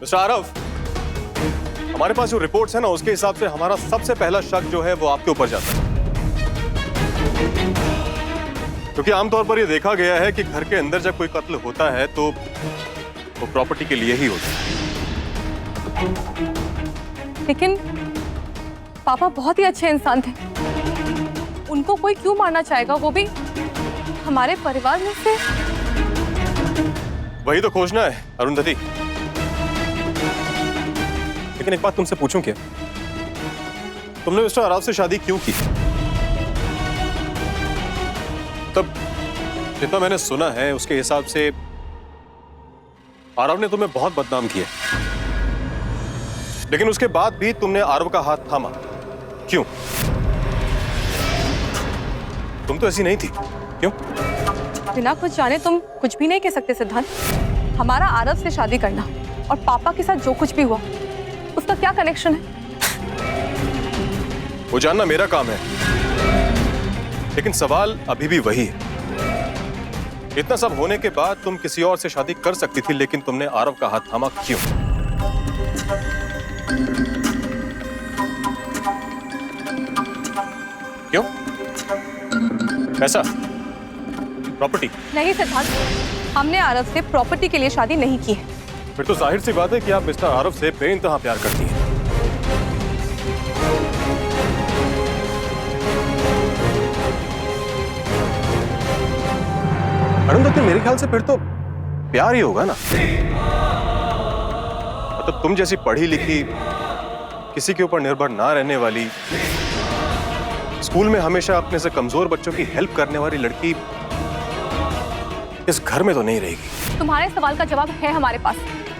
Mister Aarav, हमारे पास जो reports है ना, उसके हिसाब से हमारा सबसे पहला शक जो है वो आपके ऊपर जाता है, क्योंकि आमतौर पर यह देखा गया है कि घर के अंदर जब कोई कत्ल होता है तो वो प्रॉपर्टी के लिए ही होता है। लेकिन पापा बहुत ही अच्छे इंसान थे, उनको कोई क्यों मारना चाहेगा, वो भी हमारे परिवार में से। वही तो खोजना है अरुंधति। लेकिन एक बात तुमसे पूछूं क्या, तुमने मिस्टर आरव से शादी क्यों की? तब जितना मैंने सुना है उसके हिसाब से आरव ने तुम्हें बहुत बदनाम किया, लेकिन उसके बाद भी तुमने आरव का हाथ थामा, क्यों? तुम तो ऐसी नहीं थी, क्यों? बिना कुछ जाने तुम कुछ भी नहीं कह सकते सिद्धांत। हमारा आरव से शादी करना और पापा के साथ जो कुछ भी हुआ उसका क्या कनेक्शन है? वो जानना मेरा काम है, लेकिन सवाल अभी भी वही है। इतना सब होने के बाद तुम किसी और से शादी कर सकती थी, लेकिन तुमने आरव का हाथ थामा, क्यों? क्यों? पैसा? प्रॉपर्टी? नहीं सिद्धांत, हमने आरव से प्रॉपर्टी के लिए शादी नहीं की है। फिर तो जाहिर सी बात है कि आप मिस्टर आरव से बेइंतहा प्यार करती हैं। अरुंधति, मेरे ख्याल से फिर तो प्यार ही होगा ना। मतलब तुम जैसी पढ़ी लिखी, किसी के ऊपर निर्भर ना रहने वाली, स्कूल में हमेशा अपने से कमजोर बच्चों की हेल्प करने वाली लड़की इस घर में तो नहीं रहेगी। तुम्हारे सवाल का जवाब है हमारे पास।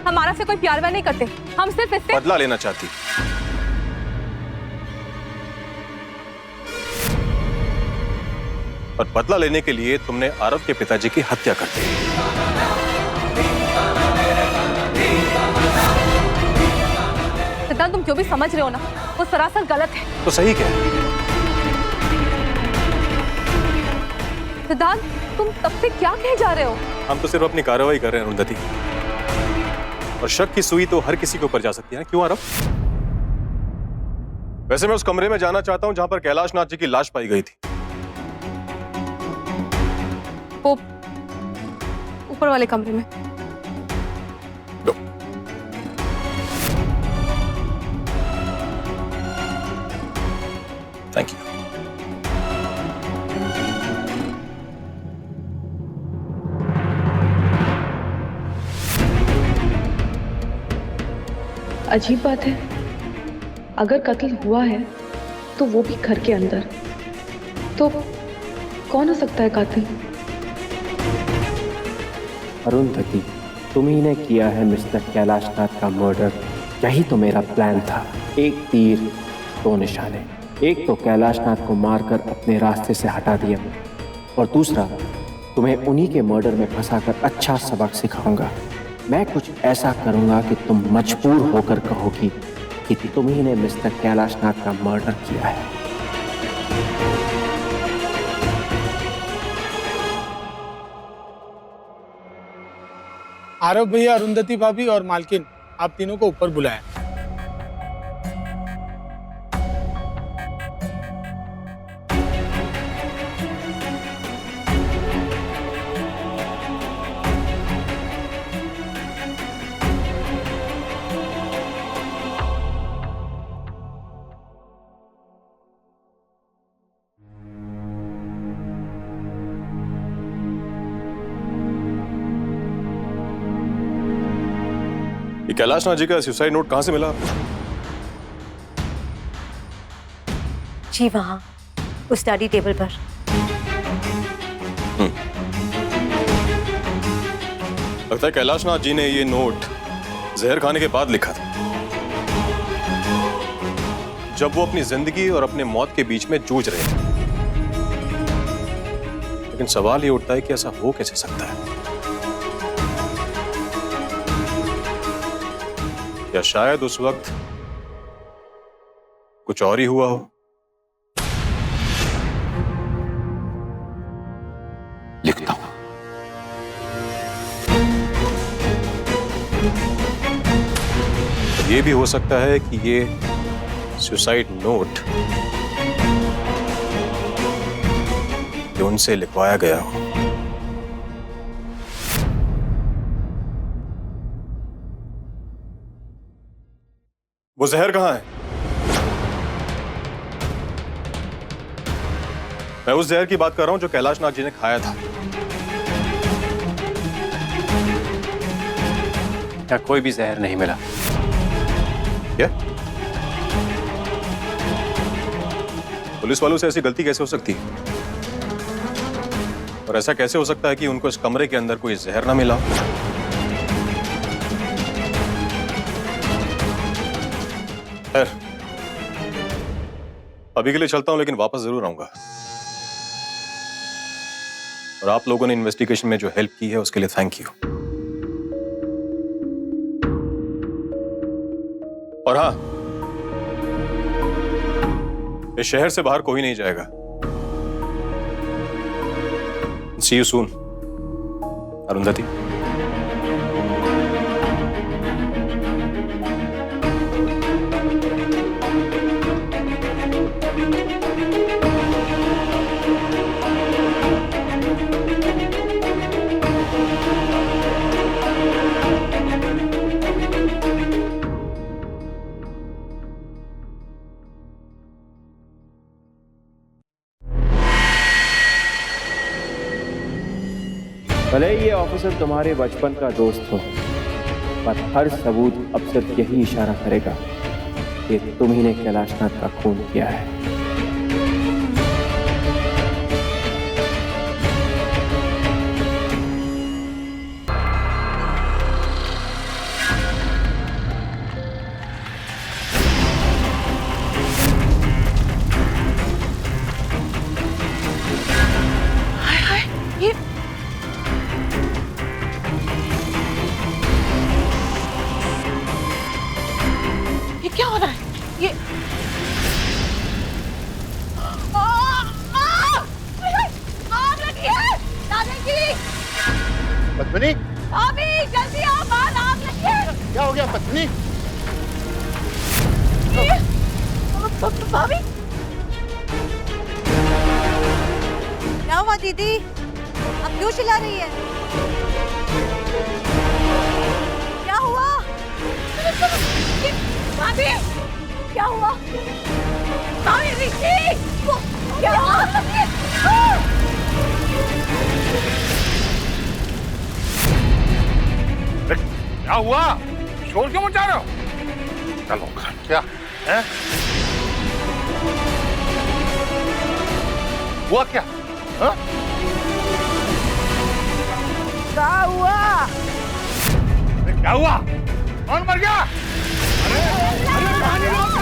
हमारा से कोई प्यार व्यार नहीं करते, हम सिर्फ इससे बदला लेना चाहती। और बदला लेने के लिए तुमने आरव के पिताजी की हत्या कर दी। सिद्धांत, तुम जो भी समझ रहे हो ना, वो सरासर गलत है। तो सही क्या है? सिद्धांत, तुम तब से क्या कहे जा रहे हो? हम तो सिर्फ अपनी कार्रवाई कर रहे हैं अरुंधति, और शक की सुई तो हर किसी के ऊपर जा सकती है, क्यों आरव? वैसे मैं उस कमरे में जाना चाहता हूं जहां पर कैलाश नाथ जी की लाश पाई गई थी। वो ऊपर वाले कमरे में। लो। Thank you. अजीब बात है, अगर कत्ल हुआ है तो वो भी घर के अंदर, तो कौन हो सकता है कातिल? अरुंधति, तुम ही ने किया है मिस्टर कैलाश नाथ का मर्डर। यही तो मेरा प्लान था। एक तीर दो निशाने, एक तो कैलाश नाथ को मारकर अपने रास्ते से हटा दिया, और दूसरा तुम्हें उन्हीं के मर्डर में फंसाकर अच्छा सबक सिखाऊंगा। मैं कुछ ऐसा करूंगा कि तुम मजबूर होकर कहोगी कि तुम ही ने मिस्टर कैलाश नाथ का मर्डर किया है। आरव भैया, अरुंधति भाभी और मालकिन, आप तीनों को ऊपर बुलाया। ये कैलाश नाथ जी का सुसाइड नोट कहां से मिला आपको? जी वहां उस स्टडी टेबल पर। लगता है कैलाश नाथ जी ने ये नोट जहर खाने के बाद लिखा था, जब वो अपनी जिंदगी और अपने मौत के बीच में जूझ रहे थे। लेकिन सवाल ये उठता है कि ऐसा हो कैसे सकता है? या शायद उस वक्त कुछ और ही हुआ हो। लिखता हूं। ये भी हो सकता है कि ये सुसाइड नोट जो उनसे लिखवाया गया हो। वो जहर कहां है? मैं उस जहर की बात कर रहा हूं जो कैलाश नाग जी ने खाया था। क्या कोई भी जहर नहीं मिला? क्या? पुलिस वालों से ऐसी गलती कैसे हो सकती है? और ऐसा कैसे हो सकता है कि उनको इस कमरे के अंदर कोई जहर ना मिला? खैर, अभी के लिए चलता हूं, लेकिन वापस जरूर आऊंगा। और आप लोगों ने इन्वेस्टिगेशन में जो हेल्प की है उसके लिए थैंक यू। और हाँ, इस शहर से बाहर कोई नहीं जाएगा। See you soon, Arundhati. भले ही ये ऑफिसर तुम्हारे बचपन का दोस्त हो, पर हर सबूत अब सिर्फ यही इशारा करेगा कि तुम ही ने कैलाशनाथ का खून किया है। ये क्या हो रहा है? ये आग लगी है! दादाजी! पद्मिनी, भाभी जल्दी आओ, बाहर आग लगी है! क्या हो गया पद्मिनी? भाभी क्या हुआ दीदी? अब क्यों चिल्ला रही है? क्या हुआ? भाभी क्या हुआ? भाभी रिशी! क्या हुआ? क्या हुआ? शोर क्यों मचा रहे हो? चलो क्या है? हुआ क्या? हाँ? क्या हुआ? क्या हुआ? कौन मर गया? अरे पानी लो!